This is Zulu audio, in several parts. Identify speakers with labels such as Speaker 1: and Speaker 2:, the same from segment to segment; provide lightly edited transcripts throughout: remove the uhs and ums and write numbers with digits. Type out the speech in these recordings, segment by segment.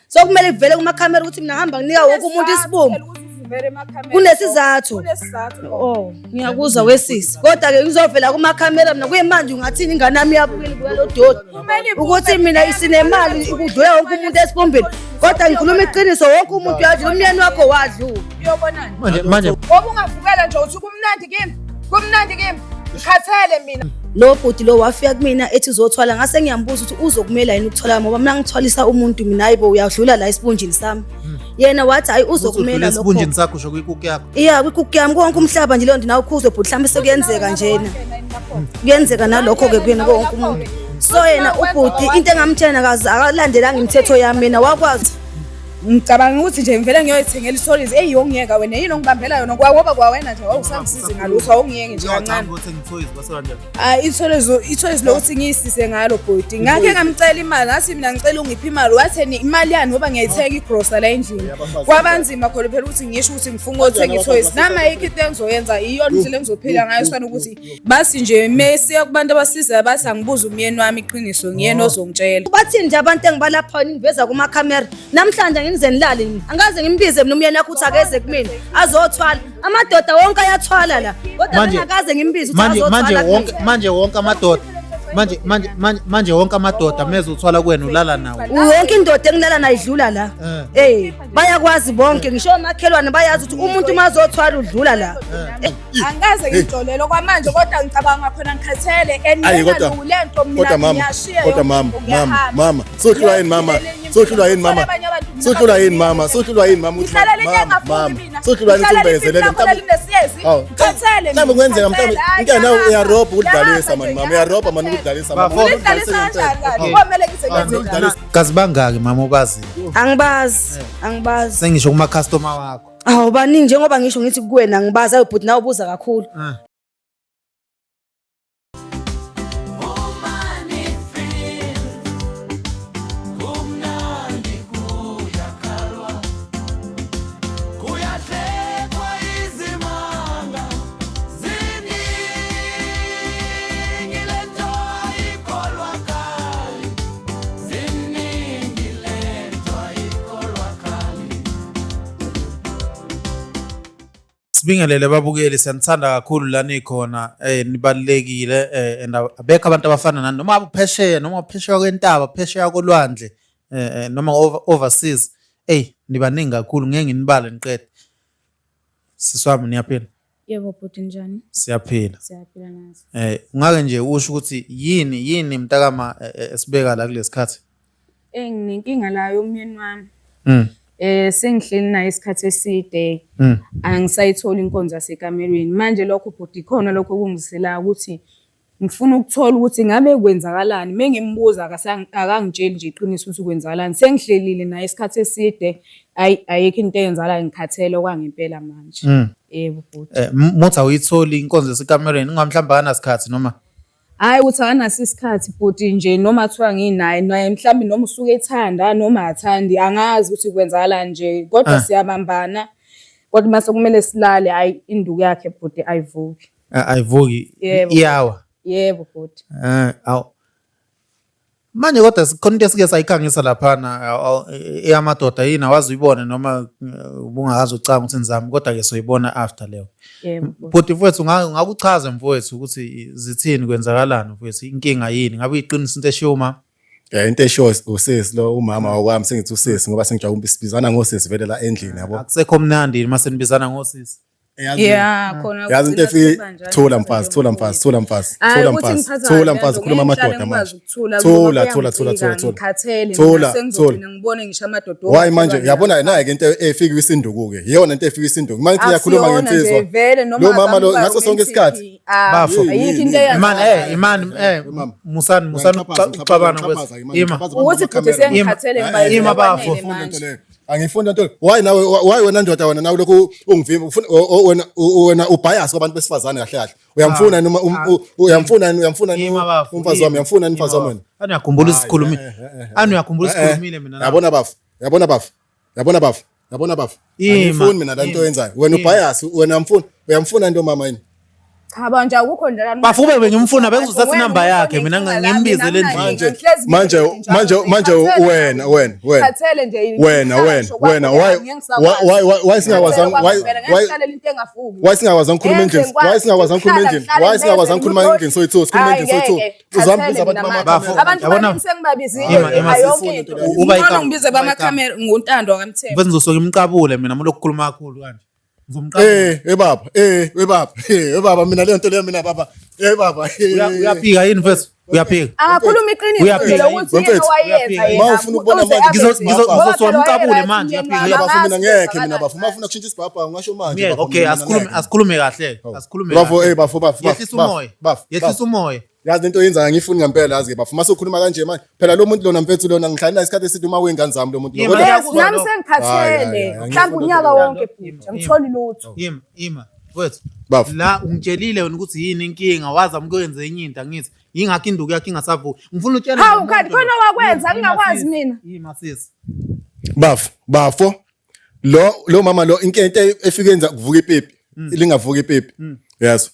Speaker 1: Sokumele kuvele kumakhamera ukuthi mina ngihamba nginika wonke umuntu isibumbu. Kunesizathu. Oh, ngiyakuzwa wesisi. Kodwa ke ngizovela kumakhamera mina kuyimanje ungathini ingane yami iyabukela kuya lo doti. Ukuthi mina isinemali ukudlula wonke umuntu esibombeni. Kodwa ngikhuluma iqiniso wonke umuntu uyazi umyeni wakho wadlula.
Speaker 2: Uyobonani?
Speaker 3: Manje
Speaker 2: ngoba ungavukela nje uthi kumnandi kimi. Kumnandi kimi. Ngikhathele mina.
Speaker 1: Lo bhuti lo wafika kumina ethi uzothwala ngase ngiyambuza ukuthi uzokumela yini ukuthola ngoba mina ngithwalisa umuntu mina hayibo uyadlula la esibunjini sami. Yena wathi hayi uzokumela lokho.
Speaker 3: Esibunjini sakho usho kwikuku yakho.
Speaker 1: Yeah, kwikuku yami konke umhlaba nje lonto nawo ukhuzo bhuti mhlambe sekuyenzeka njena. Kuyenzeka nalokho ke kuyena konke umuntu. So yena ubhuti into engamtshela kazi akalandelanga imithetho yami mina wakwazi.
Speaker 2: Ngicabanga ukuthi nje ngivela ngiyoyithengela istories eyongiyeka wena yini ongibambela yona ngoba kwawena nje awusamsizi ngalutho awungiyeke nje kancane. Ithoyizi lokuthi ngiyisise ngalo bhuti. Ngakhe ngamcela imali ngathi mina ngicela ungiphi imali watheni imali yani ngoba ngiyayithenga igrocery la endlini. Kwabanzima khona phela ukuthi ngisho ukuthi ngifuna ukuthenga ithoyizi nama yikho into engizoyenza iyona indlela engizophila ngayo sifana ukuthi basi nje mesiya kubantu abasiza bathi angibuza umyeni wami iqiniso ngiyena ozongitshela.
Speaker 1: Bathini nje abantu engibalapha ngiveza kuma camera namhlanje ngize nilale angaze ngimbize mina umyeni wakho uthi akeze kumina azothwala amadoda wonke ayathwala la kodwa mina akaze ngimbize uthi azothwala
Speaker 3: manje wonke amadoda manje wonke amadoda meze uthwala kuwena ulala nawo
Speaker 1: wonke indoda engilala nayo idlula la bayakwazi bonke ngisho omakhelwane bayazi ukuthi umuntu mazothwala udlula la
Speaker 2: angaze ngijolele kwamanje kodwa ngicabanga khona ngikhathele enina lento mina ngiyashiya
Speaker 4: kodwa mama sohlula yini mama sohlula yini mama sohlula yini mama sohlula yini mama sohlula yini umbekezelele
Speaker 2: ngikhathele
Speaker 4: mhlawumbe kwenzeka mhlawumbe into nawe uyarobha ukudlalisa mama uyarobha mama ukudlalisa mama
Speaker 2: komele ngisebenze
Speaker 3: kazi bangaki mama ubazi
Speaker 1: angibazi
Speaker 3: sengisho kuma customer wakho
Speaker 1: awu baningi njengoba ngisho ngithi kuwena ngibaza ubhuti nawe ubuza kakhulu
Speaker 3: Sibingelele babukeli siyanithanda kakhulu la nikhona nibalekile abekho abantu abafana nani noma uphesheya noma uphesheya kwentaba uphesheya kolwandle noma overseas nibaningi kakhulu ngeke nginibale niqede siswami niyaphila
Speaker 5: yebo bhuti njani
Speaker 3: siyaphila
Speaker 5: nazi
Speaker 3: ungake nje usho ukuthi yini mntakama esibeka la kulesikhathi
Speaker 5: nginenkinga la yomyeni wami sengihleli naye isikhathi eside angisayithola inkonzo yasekamerweni manje lokho bhuti khona lokho kungisela ukuthi ngifuna ukuthola ukuthi ngabe kwenzakalani mengimbuza akangitsheli nje iqiniso ukuthi kwenzakalani sengihlelile naye isikhathi eside ayikho into eyenzala ngikhathele okwangempela manje yebo bhuti
Speaker 3: muthi awuyitholi inkonzo yasekamerweni ungamhlamba kanasikhathi noma
Speaker 5: hayi uthi akanaso isikhathi bhuti nje noma kuthiwa nginaye naye mhlawumbe noma usuke ethanda noma athandi angazi ukuthi kwenzakalani nje kodwa siyabambana kodwa mase kumele silale hayi induku yakhe bhuti ayivuki
Speaker 3: iyawa
Speaker 5: yebo bhuti
Speaker 3: awu manje kodwa sikhona into esike sayikhangisa laphana eyamadoda yini awazi uyibone noma ubungakazi ucanga ukuthi nizami kodwa ke soyibona after leyo bhuti mfowethu ngakuchaza mfowethu ukuthi zithini kwenzakalani mfowethu inkinga yini ngabe uyiqinisa into eshiyo uma
Speaker 4: into eshiyo usisi lo umama wakwami sengithi usisi ngoba sengijabula sibizana ngosisi vele la endlini yabo
Speaker 3: akusekho mnandi mase nibizana ngosisi
Speaker 5: khona
Speaker 4: yazi into efike thola mfazi khuluma amadoda manje thola
Speaker 5: ngibone ngisho amadoda
Speaker 4: why manje yabona naye ke into efika isinduku ke iyona into efika isinduku manje iyakhuluma ngensizwa lo mama lo ngaso sonke isikhathi
Speaker 3: bafo imani musani uxabana kwethu
Speaker 5: ukuthi bhuti sengikhathele
Speaker 3: ima bafo
Speaker 4: angifunda nto why wena ndoda wena nawe lokho ungivimba wena ubias kwabantu besifazane kahle kahle uyamfuna umfazi wami umfazi wami
Speaker 3: uyakhumbula isikhulumile mina
Speaker 4: yabona bafu angifuni mina la nto yenzayo wena ubias wena uyamfuna into mama yini
Speaker 2: Cha banje akukho njalo.
Speaker 3: Bafube bengimfuna bekuzothatha inamba yakhe mina ngimbizele endlini.
Speaker 4: manje wena
Speaker 2: Khathele nje
Speaker 4: why singakwazanga why singakwazanga ukukhuluma endlini why singakwazanga ukukhuluma endlini soyithu sikhuluma endlini soyithu uzambiza abantu bama
Speaker 2: abantu sengibabizile
Speaker 3: Ima,
Speaker 2: uba ikambize bamakhamera nguntando akamthemba
Speaker 3: Mfethu ngizosoka imqabule mina mulo kukhuluma kakhulu kanje.
Speaker 4: baba mina leyo nto leyo mina baba baba
Speaker 3: Uyaphika yini mfethu? Uyaphika.
Speaker 2: akakhuluma iqiniso ukuthi yena wayenza
Speaker 4: Mawufuna ukubona manje
Speaker 3: Ngizosoka imqabule manje uyaphika.
Speaker 4: bafuna mina ngeke mina bafuna ufuna kushintsha isibhabha ngisho manje
Speaker 3: Okay, asikhulume kahle. Asikhulume.
Speaker 4: bafo
Speaker 3: Yehlisa umoya. Yehlisa umoya.
Speaker 4: yazi lento yenza ngifuni ngempela yazi ke bafuma sokhuluma kanje manje phela lo muntu lona mfethu lona ngihlala isikhathi esithi uma wengane zami lo muntu lo
Speaker 2: nami sengikhathele mhlawumbe unyaka wonke futhi angitholi lutho
Speaker 3: Ima. Mfethu.
Speaker 4: Bafo.
Speaker 3: La ungitshelile wena ukuthi yini inkinga wazama ukwenza enye into angithi yingakho induku yakhe ingasavuki. Ngifuna utshela
Speaker 2: hawu kanti khona wakwenza ngingakwazi mina
Speaker 3: Ima sisi.
Speaker 4: bafo lo mama lo into efike yenza kuvuka ipipi lingavuka ipipi yazi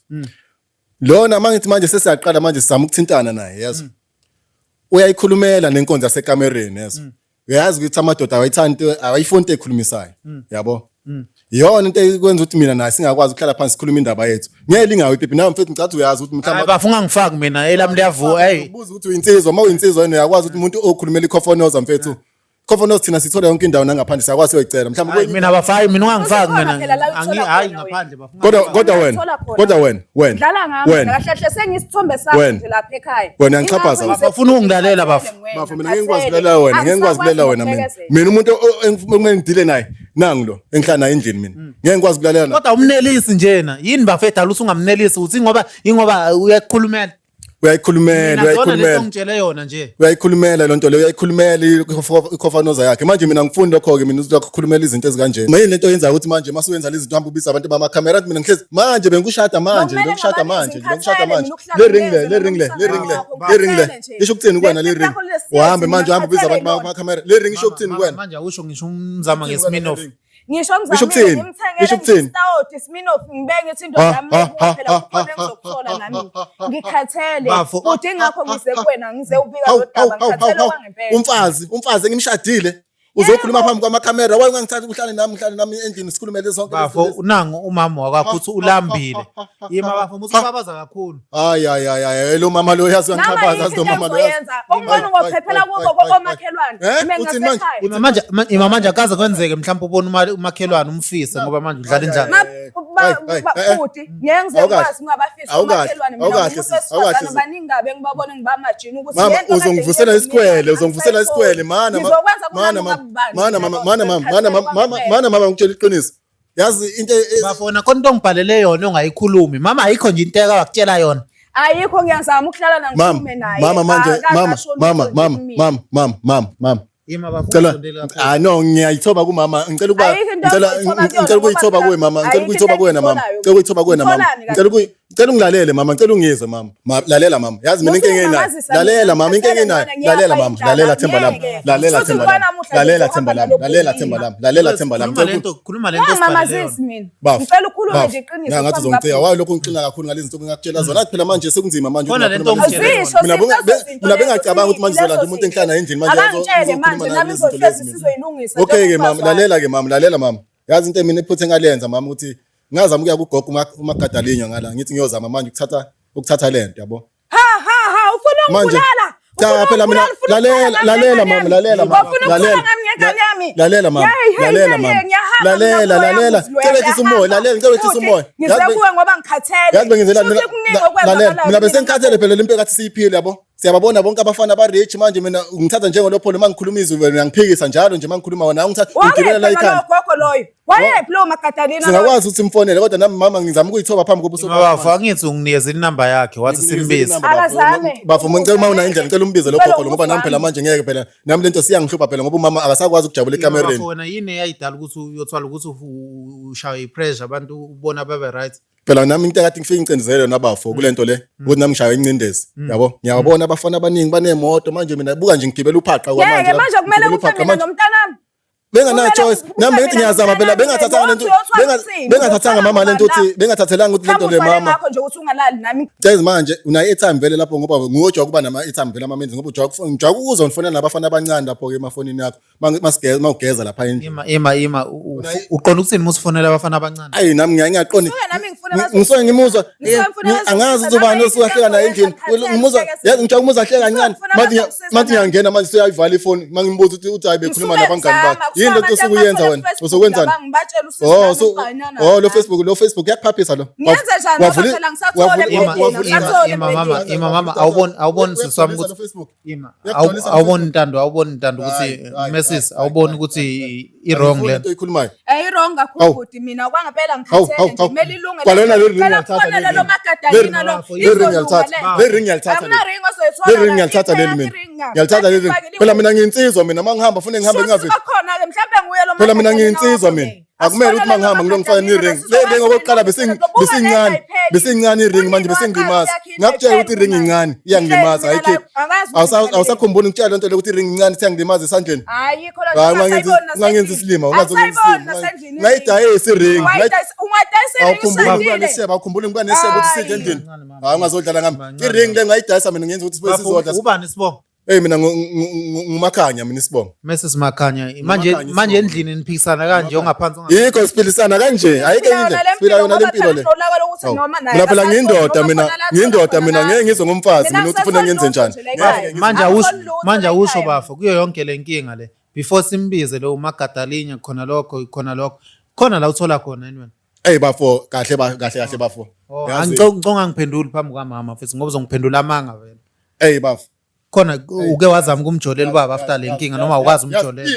Speaker 4: lona mangithi manje sesiyaqala manje sizama ukuthintana naye yazi uyayikhulumela nenkonzo yasekamereni yazi uyazi ukuthi amadoda awayifoni into ekhulumisayo yabo yona into ekwenza ukuthi mina naye singakwazi ukuhlala phansi sikhuluma indaba yethu ngeke lingawe ipipi nawe mfethu ngicathu uyazi ukuthi mhlawumbe
Speaker 3: Bafuna ngifaki mina elami liyavuka
Speaker 4: ubuza ukuthi uyinsizwa uma uyinsizwa yena uyakwazi ukuthi umuntu okhulumela ikhofonoza mfethu Khofonoza thina sithola yonke indawo nangaphandle siyakwazi uyicela mhlawumbe
Speaker 3: mina bafaki mina ungangifaki mina hayi ngaphandle bafuna
Speaker 4: kodwa wena
Speaker 2: dlala ngami kahle hle sengisithombe sakho nje lapha ekhaya
Speaker 4: wena ngixhaphaza
Speaker 3: bafuna ungilalela
Speaker 4: bafo mina ngeke ngikwazi kulela wena mina umuntu okumele ngidile naye nangu lo engihlala naye endlini mina ngeke ngikwazi kulalela
Speaker 3: kodwa umnelisi njena yini bafethu alusa ungamnelisi uthi ingoba uyakhulumela ongitshele yona nje
Speaker 4: uyayikhulumela lonto leyo uyayikhulumela ikhofanoza yakhe manje mina ngifunda lokho ke mina ukukhulumela izinto ezikanje mayini lento yenza ukuthi manje masuyenza lezi zinto hamba ubisa abantu bamakamera mina ngihlezi manje bengikushada manje le ring le isho ukuthini kwena le ring uhambe manje uhamba ubisa abantu bamakamera le ring isho ukuthini kwena
Speaker 3: manje awusho ngisho umzama ngeSminoff
Speaker 2: ngisho ngizamile ngimthengele istawoti Smirnoff ngibenge ithi indoda yami phela kukhona engizokuthola nami ngikhathele futhi ingakho ngize kuwena ngize ubika lo daba ngikhathele kwangempela
Speaker 4: umfazi engimshadile uzokhuluma phambi kwamakamera waye ungangithatha uhlale nami endlini sikhulumele zonke
Speaker 3: bafo unango umama wakho uthi ulambile yima bafo musubabaza kakhulu
Speaker 4: hayi lo mama lo yazi ngixhabaza lo mama lo yazi
Speaker 2: ongibona ngophephela kubo komakhelwane
Speaker 3: mina manje manje akaze kwenzeke mhlawumbe ubona umakhelwane umfise ngoba manje udlala indlala
Speaker 2: futhi ngeke ngizokwazi ngabafisa umakhelwane mina baningi ngabe ngibabone ngibamajini ukuthi
Speaker 4: mama uzongivusela isikwele mama ngitshela iqiniso yazi into
Speaker 3: bafona konto ongibhalele yona ongayikhulumi mama ayikho nje into ekakutshela yona
Speaker 2: ayikho ngiyazama ukuhlala nangikhulume naye
Speaker 4: mama no ngiyayithoba kumama ngicela ukuyithoba kuwe mama ngicela ukuyithoba kuwena mama ngicela ungilalele mama ngicela ungizwe mama lalela mama yazi mina inkinga enayo lalela mama inkinga enayo lalela themba lami
Speaker 3: khuluma lento
Speaker 2: mama zisi mina ngicela ukhulume nje iqiniso
Speaker 4: ngathi uzongicela waye lokho ngicina kakhulu ngalezi zinto ngakutshela zona phela manje sekunzima manje mina bengacabanga ukuthi manje zolanda umuntu engihlala endlini manje okay ke mama lalela mama yazi into mina iphuthe ngalenza mama ukuthi ngazama ukuya kugogo uMagadalinywa ngala ngithi ngiyozama manje ukuthatha lento yabo
Speaker 2: ufuna ukubulala
Speaker 4: cha phela mina lalela mama ngicela umoya
Speaker 2: ngizekuwe ngoba ngikhathele
Speaker 4: yazi bengenzela mina bese ngikhathele phela le mpekathi siyiphile yabo siyababona bonke abafana ba rich manje mina ngithatha njengolopho noma ngikhuluma izwi wena ngiphikisa njalo nje mangikhuluma wona ngithatha ngigibela la ikhaya
Speaker 2: gogo loyo wayephi lo Magadalina
Speaker 4: singakwazi ukuthi simfonele kodwa nami mama ngizama ukuyithoba phambi kobuso
Speaker 3: bafo angithi unginikeza inamba yakhe wathi simbize
Speaker 2: akazame
Speaker 4: bafo ngicela uma una indlela ngicela umbize lo gogo ngoba nami phela manje ngeke phela nami lento siyangihlupha phela ngoba umama akasakwazi ukujabula ekamereni
Speaker 3: bafo wena yini eyayidala ukuthi uyothwala ukuthi ushaye ipressure abantu ubona babe right
Speaker 4: phela nami into ekade ngifike ngicindezele nabafo kulento le ukuthi nami ngishaya incindezi yabo ngiyabona abafana abaningi banemoto manje mina buka nje ngigibela uphaqa kwamanje
Speaker 2: manje kumele ufemine nomntanami
Speaker 4: bengana choice nami ngithi ngiyazama phela bengathathanga lento bengathathanga mama lento uthi bengathathelanga ukuthi lento le mama
Speaker 2: ngakho nje ukuthi ungalali nami
Speaker 4: Guys manje una airtime vele lapho ngoba ngujoka kuba nama airtime vele amamenzi ngoba ujoka ukuzwa ufonela nabafana abancane lapho ke emafonini yakho mawugeza lapha endlini
Speaker 3: ima uqonda ukuthini musifonela abafana abancane
Speaker 4: ayi nami ngiyaqonda
Speaker 2: nami ngifuna
Speaker 4: ngisuke ngimuzwa angazi uzobani osukahleka naye endlini ngimuzwa yazi ngijoka umuzwa hleka kancane manje ngiyangena manje seyayivala ifoni mangimbuza ukuthi hayi bekhuluma nabangani bakhe yini lento osukuyenza wena uzokwenzani lo Facebook yakuphaphisa lo
Speaker 2: ngiyenza njani phela ngisathole
Speaker 3: mama awuboni siswami ukuthi awuboni intando ukuthi message awuboni ukuthi i wrong le
Speaker 4: nto ikhulumayo
Speaker 2: ayi wrong kakhulu ukuthi mina kwangempela ngikhathele nje kumele ilunge
Speaker 4: kwalona le ring ngiyalithatha
Speaker 2: lo magadalina lo
Speaker 4: le ring ngiyalithatha leli mina ngiyalithatha leli phela mina ngiyinsizwa mina mangihamba ufune ngihambe ngingaveli
Speaker 2: khona ke mhlambe nguye lo
Speaker 4: phela mina ngiyinsizwa mina akumele ukuthi mangihamba ngilongifaka ni ring le ring okokuqala besincane i ring manje besengilimaza ngakutshela ukuthi i ring incane iyangilimaza hayikhiphi awusakhumbuli ngitshela lento le ukuthi i ring incane siyangilimaza esandleni
Speaker 2: ayikho la
Speaker 4: ungangenza isilima ungazokwenza isilima ngayidayisa i ring awukhumbuli ngiba nesebo ukuthi sidle endlini hayi ungazodlala ngami i ring le ngayidayisa mina ngenza ukuthi sibe sizodla
Speaker 3: ubani isibongo
Speaker 4: mina ngumakhanya mina isibongo
Speaker 3: Mrs Makhanya manje endlini niphikisana kanje ongaphansi
Speaker 4: yikho siphilisana kanje ayike indlela siphila yona lempilo le mina phela ngiyindoda mina ngeke ngizwe ngomfazi mina ukuthi ufuna ngenze njani
Speaker 3: manje awusho bafa kuyo yonke le nkinga le before simbize lo uMagadalinya khona la uthola khona yini wena
Speaker 4: bafo kahle bafo
Speaker 3: angiconga ngiphendula phambi kwamama futhi ngoba uzongiphendula amanga wena
Speaker 4: bafo
Speaker 3: khona uke wazama kumjolela ubaba after le nkinga noma ukazi umjolela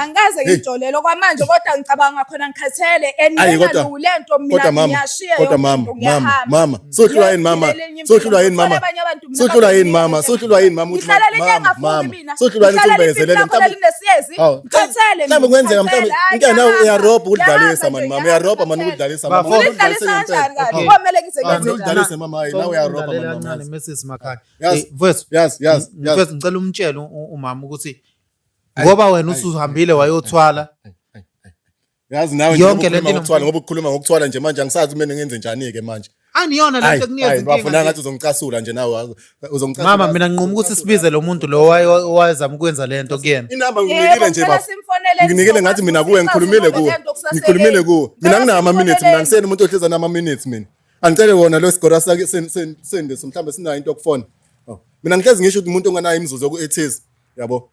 Speaker 2: angaze ngijolele kwamanje kodwa ngicabanga khona ngikhathele enina lento mina ngiyashiya
Speaker 4: kodwa mama sohlula yini mama sohlula yini mama sohlula yini mama sohlula yini umbekezelele
Speaker 2: ngikhathele
Speaker 4: mhlawumbe kwenzeka mhlawumbe inkinga nawe uyarobha ukudlalisa mani mama uyarobha mani ukudlalisa mama
Speaker 2: komele ngisebenze
Speaker 4: udlalise mama hayi nawe uyarobha
Speaker 3: mama Mrs Makhanya
Speaker 4: voice yes
Speaker 3: mfethu ngicela umtshele umama ukuthi ngoba wena usuhambile wayothwala
Speaker 4: yazi nawe yonke lento ngokuthwala ngoba ukukhuluma ngokuthwala nje manje angisazi mina ngenze njani ke manje
Speaker 3: aniyona lento kunikeza inkinga
Speaker 4: bafuna ngathi uzongicasula nje nawe uzongicasula
Speaker 3: mama mina nginquma ukuthi sibize lo muntu lo wayezama ukwenza lento kuyena
Speaker 4: inamba nginikile nje baba nginikile ngathi mina kuwe ngikhulumile kuwe mina ngina ama minutes mina ngisena umuntu ohleza nama minutes mina angicele wona lo score sake sende mhlawumbe sinayo into yokufona mina ngihlezi ngisho ukuthi umuntu onganayo imizuzu yokuethiza yabo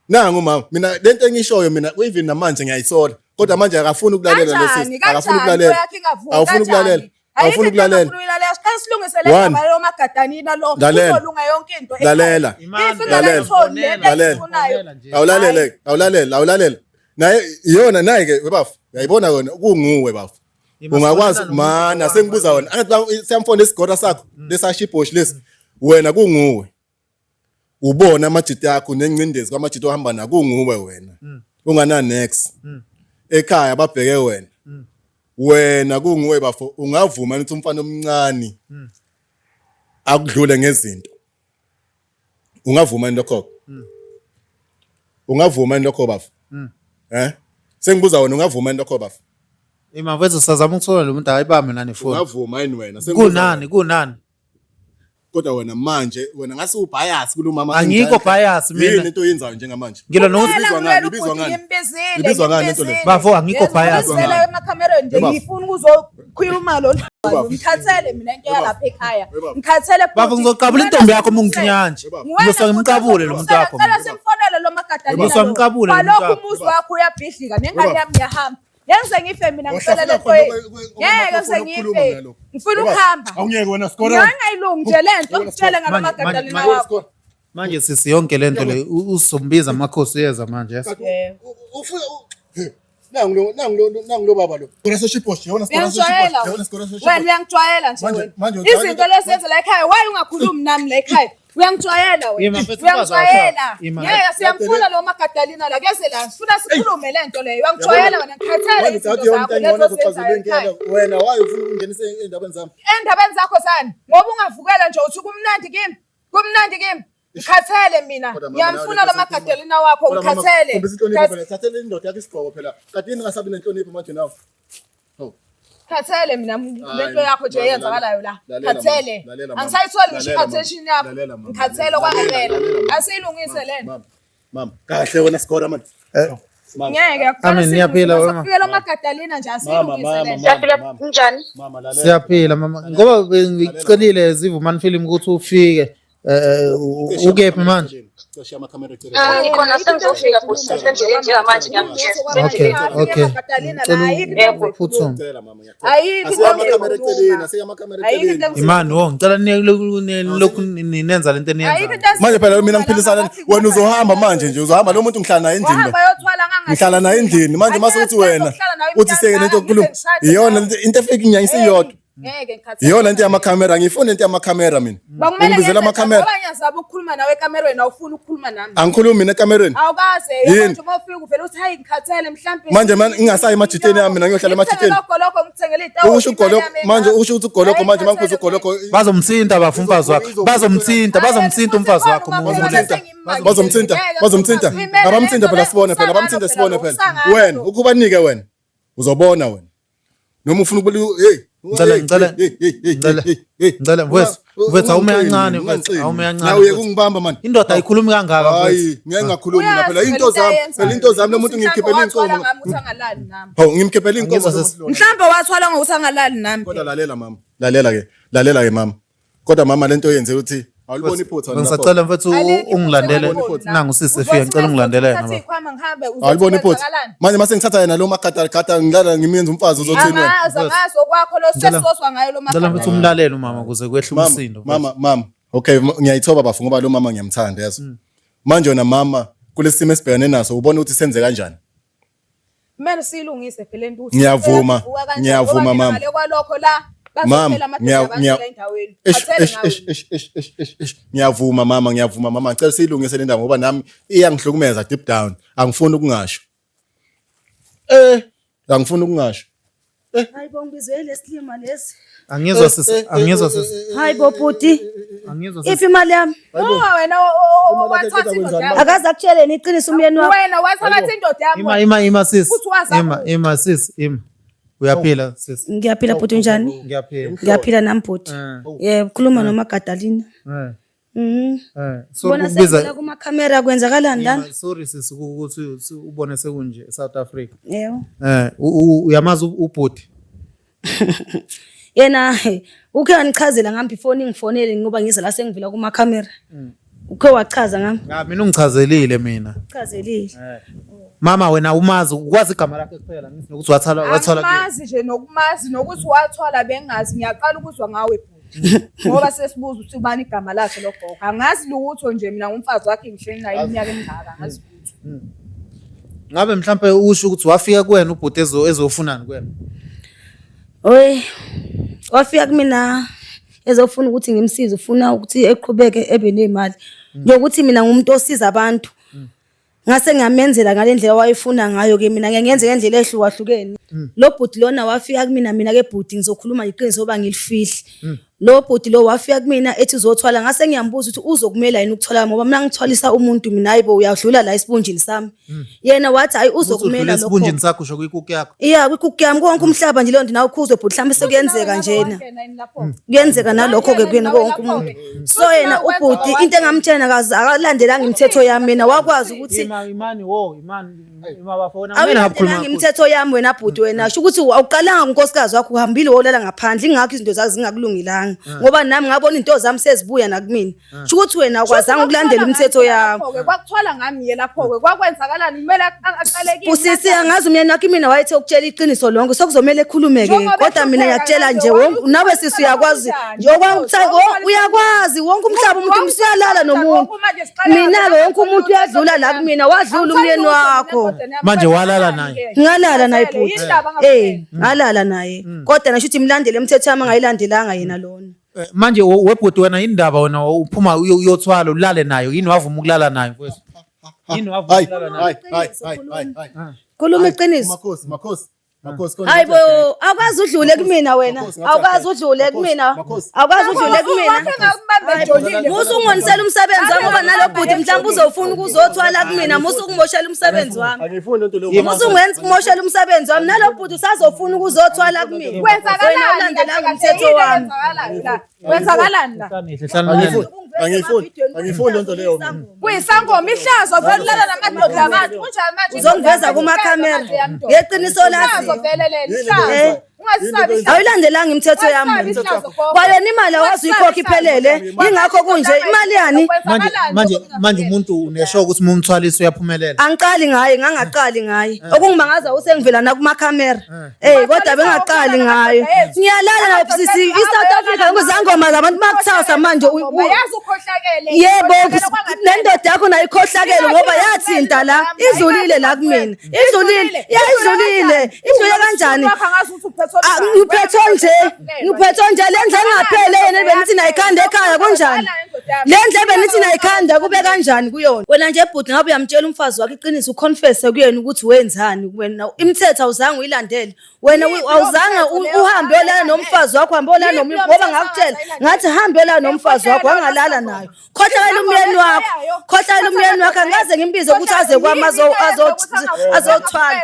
Speaker 4: nangu mama mina lento engishoyo mina even namanje ngiyayisola kodwa manje akafuni ukulalela lesisi akafuni ukulalela
Speaker 2: silungiselele lo magadanina lo uzolunga yonke into
Speaker 4: lalela awulalela naye iyona naye ke webafu uyayibona wena kunguwe bafu ungakwazi mana sengibuza wena angathi siyamfonda isigora sakho lesashibhoshi lesi wena kunguwe ubona amajiti yakho nencindezi kwamajiti ohamba na kunguwe wena ungana next ekhaya babheke wena kunguwe bafo ungavuma ukuthi umfana omncane akudlule ngezinto ungavuma lokho bafo sengibuza wena ungavuma lokho bafo
Speaker 3: imafethu sazama ukuthola lo muntu ayibambe nani phone
Speaker 4: ungavuma yini wena
Speaker 3: kunani
Speaker 4: kodwa wena manje wena ngase ubias kulo mama
Speaker 3: angikho bias mina
Speaker 4: yini into oyenzayo njengamanje
Speaker 3: ngilo nokuthi
Speaker 4: ibizwa ngani into le
Speaker 3: bafo angikho bias
Speaker 2: ngizela emakamera nje ngifuna ukuzokhuluma lo ngikhathele mina into yalapha ekhaya ngikhathele
Speaker 3: bafo ngizoqabula intombi yakho munginya nje ngizomqabule lo muntu wakho
Speaker 2: ngicela simfonele lo magadalina
Speaker 3: ngizomqabule lo muntu
Speaker 2: wakho umuzi wakho uyabhidlika nengane yami yahamba yenze ngife mina ngicelele toyi ngeke sengife ngifuna ukuhamba
Speaker 4: awungeke wena skora
Speaker 2: ngayilungi nje lento ngitshele ngamagadalina wakho
Speaker 3: manje sisi yonke lento le usombiza amakhosi yeza manje
Speaker 4: nangu baba lo skora seshiphoshi yona skora seshiphoshi
Speaker 2: wena uyangijwayela nje wena izinto lezi la ekhaya why ungakhulumi nami la ekhaya uyangijwayela wena uyangijwayela ngeke siyamfuna lo magadalina la kese la sifuna sikhulume lento leyo uyangijwayela wena ngikhathele izinto zakho lezo senzayo
Speaker 4: wena why ufuna ukungenisa endabeni zami
Speaker 2: zakho sani ngoba ungavukela nje uthi kumnandi kimi Ngikhathele mina.
Speaker 4: Kodwa mama,
Speaker 2: Ngiyamfuna
Speaker 4: nawe
Speaker 2: lo Magadelina wakho
Speaker 4: Kodwa mama,
Speaker 2: ngikhathele.
Speaker 4: khombisa inhlonipho phela. Thathela indoda yakho isigqoko phela. Kanti yini ngasabi nenhlonipho manje nawe? Hawu.
Speaker 2: Khathele mina lento yakho nje
Speaker 4: mama,
Speaker 2: yenzakalayo la.
Speaker 4: lalela,
Speaker 2: Khathele.
Speaker 4: mama, lalela, mama.
Speaker 2: Angisayitholi ngisho
Speaker 4: Lalela,
Speaker 2: attention
Speaker 4: mama.
Speaker 2: yakho.
Speaker 4: Lalela, mama.
Speaker 2: Ngikhathele kwangempela.
Speaker 4: Lalela, mama.
Speaker 2: Asiyilungise lento.
Speaker 4: Mama, kahle wena Sikora manje. Mama.
Speaker 2: Ngeke
Speaker 3: Amen, niyaphila, mama.
Speaker 2: Sofikela Magadelina nje asiyilungise
Speaker 4: Mama,
Speaker 2: lento.
Speaker 4: mama.
Speaker 5: Kunjani?
Speaker 4: Mama lalela.
Speaker 3: Siyaphila mama. Ngoba bengicelile Zivumani Film ukuthi ufike ukephi manje?
Speaker 4: Cishe amakhamera eceleni.
Speaker 5: Ngikhona sengizofika futhi sendleleni njengamanje
Speaker 3: Okay. Phuthuma.
Speaker 4: Ngicela mama ngiyacela.
Speaker 2: Ayikho
Speaker 4: Asiyamakhamera eceleni, asiyamakhamera eceleni.
Speaker 3: Imani wo ngicela lokhu ninenza lento eniyenzayo.
Speaker 4: Manje phela mina ngiphilisana wena uzohamba manje nje uzohamba lo muntu ngihlala naye endlini lo. Ngihlala naye endlini manje mase uthi wena uthi seke lento yokukhuluma iyona into efika inyanga isiyodwa.
Speaker 2: Ngeke ngikhathele.
Speaker 4: Iyona into yamakhamera ngifuna into yamakhamera mina. Ungibizela amakhamera.
Speaker 2: Abanye azaba ukukhuluma nawe ekamerweni awufuni ukukhuluma nami.
Speaker 4: Angikhulumi mina ekamereni.
Speaker 2: Awukaze
Speaker 4: Yini?
Speaker 2: manje uma ufika uvela uthi hayi ngikhathele mhlambe.
Speaker 4: Manje manje ngingasayi emajiteni yami mina ngiyohlala emajiteni.
Speaker 2: Lokho ngithengele itawu.
Speaker 4: Usho ugoloko manje usho ukuthi ugoloko manje mangikuza ugoloko
Speaker 3: Bazomthinta bafu umfazi wakho. Bazomthinta umfazi wakho.
Speaker 4: bazomthinta abamthinta phela sibone phela abamthinta sibone phela wena ukubanike wena uzobona wena noma ufuna ukubuli hey
Speaker 3: Ngicela mfowethu awume kancane mfowethu awume kancane.
Speaker 4: nawe ungibamba manje
Speaker 3: Indoda ayikhulumi kangaka
Speaker 4: hayi
Speaker 3: mfowethu.
Speaker 4: ngeke ngakhulumi mina phela into zami lo muntu ngikhiphela inkomo hawu ngimkhiphela inkomo
Speaker 2: Mhlawumbe wathwala ngokuthi angalali nami.
Speaker 4: kodwa lalela ke mama kodwa mama lento yenze ukuthi awuliboni iphutha
Speaker 3: Ngisacela mfowethu ungilandele nangu sisi fika ngicela ungilandele yena baba.
Speaker 4: awuliboni iphutha manje mase ngithatha yena lo makata ngilala ngimiyenza umfazi uzothini wena
Speaker 2: Angazo kwakho lo sesoswa ngayo lo
Speaker 3: Ngicela mfowethu umlalele umama ukuze kwehle umsindo.
Speaker 4: mama okay ngiyayithoba bafu ngoba lo mama ngiyamthanda yazo manje wena mama kulesimo esibhekane naso ubona ukuthi senze kanjani
Speaker 2: Kumele silungise phela lento ukuthi
Speaker 4: ngiyavuma mama
Speaker 2: kwalokho la bazophela amadoda endaweni.
Speaker 4: ngiyavuma mama ngicela siyilungise le ndaba ngoba nami iyangihlukumeza deep down angifuni ukungasho angifuni ukungasho
Speaker 1: Hayi bongibizwe lesilima lesi.
Speaker 3: Angizwa sisi.
Speaker 1: Hayi bo bhuti.
Speaker 3: Angizwa
Speaker 1: Iphi imali yami?
Speaker 2: Wena wathatha indoda yami.
Speaker 1: Akaze akutsheleni iqiniso umyeni wakho.
Speaker 2: Wena wathatha indoda yami.
Speaker 3: Ima sisi.
Speaker 2: Futhi wazi
Speaker 3: Ima sisi. Uyaphila sisi.
Speaker 1: Ngiyaphila bhuti njani?
Speaker 3: Ngiyaphila.
Speaker 1: Ngiyaphila nami bhuti. Yebo khuluma noMagadalina.
Speaker 3: So
Speaker 1: Bona sengivela kuma camera kwenzakalani lana?
Speaker 3: sorry sisi ukuthi ubone sekunje South Africa.
Speaker 1: Yebo.
Speaker 3: Uyamazi ubhuti.
Speaker 1: Yena ukhe wanichazela ngami before ningifonele ngoba ngiza la sengivela kuma camera. Ukhe wachaza ngami?
Speaker 3: Mina ungichazelile mina.
Speaker 1: Chazelile.
Speaker 3: Mama wena umazi ukwazi igama lakhe kuphela ngithi ukuthi wathala
Speaker 2: Mazi nje nokumazi nokuthi wathwala bengazi ngiyaqala ukuzwa ngawe bhuti. Ngoba sesibuza ukuthi ubani igama lakhe logogo. Angazi lutho nje mina ngumfazi wakhe ngihleli naye iminyaka emingaka ngazi lutho.
Speaker 3: Ngabe mhlambe usho ukuthi wafika kuwena ubhuti ezofunani kuwena?
Speaker 1: Oy. Wafika kumina ezofuna ukuthi ngimsize ufuna ukuthi eqhubeke ebe nemali. Njokuthi mina ngumuntu osiza abantu. Ngase ngiyamenzela ngalendlela wayefuna ngayo ke mina ngiyenze ngendlela ehlukahlukene. Lo bhuti lona wafika kumina ke bhuti ngizokhuluma iqiniso oba ngilifihli. Lo bhuti lo wafika kumina ethi uzothwala ngase ngiyambuza ukuthi uzokumela yini ukuthwala ngoba mina ngithwalisa umuntu mina hayibo uyadlula la isibunjini sami. Yena wathi hayi uzokumela lokho.
Speaker 3: Isibunjini sakho usho kwikuku yakho.
Speaker 1: Yeah kwikuku yami konke umhlaba nje lo ndinawo khuzwe bhuti mhlambe sekuyenzeka njena. Kuyenzeka nalokho ke kuyena konke umuntu. So yena ubhuti into engamtshena kazi akalandelanga imithetho yami mina wakwazi ukuthi
Speaker 3: imani bafona
Speaker 1: awulandelanga imithetho yami wena bhuti wena sho ukuthi awuqalanga unkosikazi wakho uhambile wolala ngaphandle ingakho izinto zakho zingakulungilanga ngoba nami ngabona into zami sezibuya nakumina sho ukuthi wena akwazanga ukulandela imithetho yakho
Speaker 2: kwakuthwala ngami ye lapho ke kwakwenzakalani kumele aqalekile
Speaker 1: usisi angazi umyeni wakhe mina wayethe ukutshela iqiniso lonke sokuzomela ekhulumeke kodwa mina ngiyakutshela nje nawe sisi uyakwazi uyakwazi wonke umhlaba umuntu usiyalala nomuntu mina ke wonke umuntu uyadlula la kumina wadlula umyeni wakho
Speaker 3: manje walala naye
Speaker 1: ngalala naye bhuti ngalala naye kodwa nasho ukuthi imlandele imithetho yami angayilandelanga yena lona
Speaker 3: manje webhuti wena indaba wena uphuma uyothwala ulale nayo yini wavuma ukulala nayo mfowethu yini wavuma ukulala nayo
Speaker 1: khuluma iqiniso
Speaker 4: makhosi
Speaker 1: Hayi bo, awukazi udlule kumina wena. Awukazi udlule kumina. Awukazi udlule kumina. Musu ungonisela umsebenzi wami ngoba nalobhuti mhlawumbe uzofuna ukuzothwala kumina, musu ungimoshela umsebenzi wami.
Speaker 4: Angifuni lento leyo.
Speaker 1: Musu ungenza ukumoshela umsebenzi wami nalobhuti usazofuna ukuzothwala kumina. Wena ulandelanga umthetho wami.
Speaker 2: Kwenzakalani la?
Speaker 4: Angifuni lento leyo.
Speaker 2: Kuyisangoma ihlazo vele lala namadoda abantu kunjani manje?
Speaker 1: Uzongiveza kuma-camera. Ngeqiniso lathi. Awuyilandelanga imithetho yami. Kwayona imali awazi uyikhokha iphelele. Yingakho kunje imali yani.
Speaker 3: Manje umuntu unesho ukuthi mumthwalisa uyaphumelela.
Speaker 1: Angiqali ngaye, ngangaqali ngaye. Okungimangaza usengivela na kuma-camera. Kodwa bengaqali ngayo. Ngiyalala na sisi eSouth Africa ngizangoma zabantu bakuthasa manje.
Speaker 2: Yazi ukhohlakele.
Speaker 1: Yebo, nendoda yakho nayo ikhohlakele ngoba yathinta la. Idlulile la kumina. Idlulile. Idlule kanjani? Ngiphethwe nje lendle engaphele yena benithi nayikhanda ekhaya kunjani? Lendle benithi nayikhanda kube kanjani kuyona? Wena nje bhuti ngabe uyamtshela umfazi wakhe iqiniso uconfess kuyena ukuthi wenzani wena imithetho awuzange uyilandele. Wena awuzange uhambe yolala nomfazi wakho uhambe yolala nomuntu ngoba ngakutshela ngathi hambe yolala nomfazi wakho wangalala nayo. Khohlela umyeni wakho angaze ngimbize ukuthi aze kwami azothwala.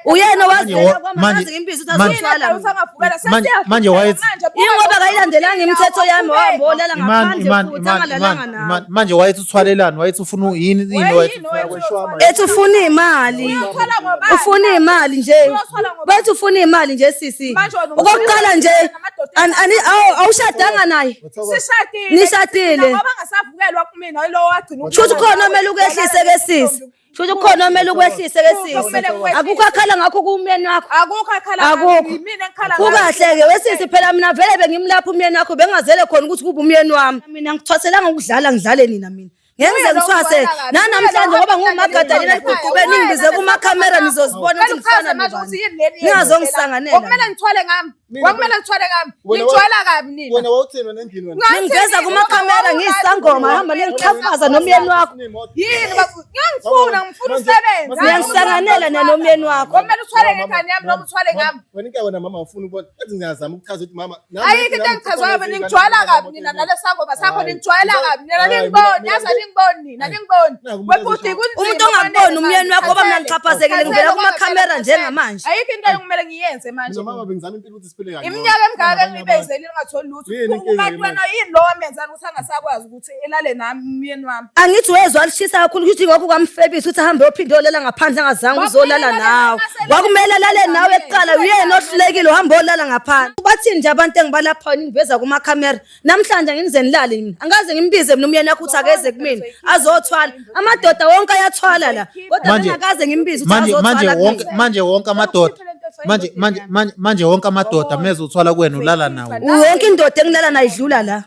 Speaker 1: Uyena wazela kwami angaze ngimbize ukuthi azothwala.
Speaker 3: Manje wayethi
Speaker 1: ingoba kayilandelanga imithetho yami wahamba yolala ngaphandle futhi angalalanga nayo.
Speaker 3: Manje wayethi uthwalelani wayethi ufuna yini wayethi
Speaker 1: ethi ufuna imali nje. Bathi ufuna imali nje sisi. Okokuqala nje awushadanga naye. Nishadile.
Speaker 2: Ngoba ngasavukelwa kumina lo wagcina.
Speaker 1: Shuthi khona omele ukwehlise ke sisi. Shuthi khona omele ukwehlise ke sisi. Akukho akhala ngakho kumyeni wakho.
Speaker 2: Akukho akhala
Speaker 1: Akukho.
Speaker 2: Mina ngikhala
Speaker 1: Kukahle ke wesisi phela mina vele bengimlapha umyeni wakho bengazele khona ukuthi kube umyeni wami. Mina ngithwaselanga ukudlala ngidlale nina mina. Ngenze ngithwase namhlanje ngoba ngumagadalina liqhuqube ningibize kuma-camera nizozibona ukuthi ngifana nobani. Ningazongisanganela.
Speaker 2: Okumele ngithwale ngami. Wakumele ngithwale ngami. Ngithwala kabi nina.
Speaker 4: Wena wawuthini wena endlini wena?
Speaker 1: Ningiveza kuma-camera ngiyisangoma hamba niyachafaza nomyeni wakho.
Speaker 2: Yini ngiyangifuna ngifuna usebenza.
Speaker 1: Niyangisanganela nanomyeni wakho.
Speaker 2: Okumele uthwale ngengane yami noma uthwale ngami.
Speaker 4: Wena mama ufuna ukubona ethi ngiyazama ukuchaza ukuthi mama
Speaker 2: ayikho into engichazwayo ningijwayela kabi nina nale sangoma sakho ningijwayela kabi nina ningiboni yazi ningiboni nina ningiboni webhuti
Speaker 1: umuntu ongaboni umyeni wakho ngoba mina ngichaphazekile ngivela kuma-camera njengamanje.
Speaker 2: ayikho into ekumele ngiyenze manje
Speaker 4: mama bengizama impilo ukuthi siphile kahle
Speaker 2: iminyaka emingaka engibezeli ningatholi lutho ukanti wena yini lo wamenzani ukuthi angasakwazi ukuthi elale nami umyeni wami.
Speaker 1: Angithi wezwa lishisa kakhulu ukuthi ngokho kwamfebisa ukuthi ahambe yophinde yolala ngaphandle angazange uzolala nawe. Kwakumele alale nawe ekuqala uyena ohlulekile uhamba olala ngaphandle. Bathini nje abantu engibalapha ngiveza kuma-camera namhlanje nginize nilale mina. Angaze ngimbize mina umyeni wakho ukuthi akeze kumina azothwala. Amadoda wonke ayathwala la. Kodwa ngingakaze ngimbize ukuthi azothwala.
Speaker 3: Manje wonke amadoda manje wonke amadoda meze uthwala kuwena ulala nawo.
Speaker 1: Wonke indoda engilala nayo idlula la.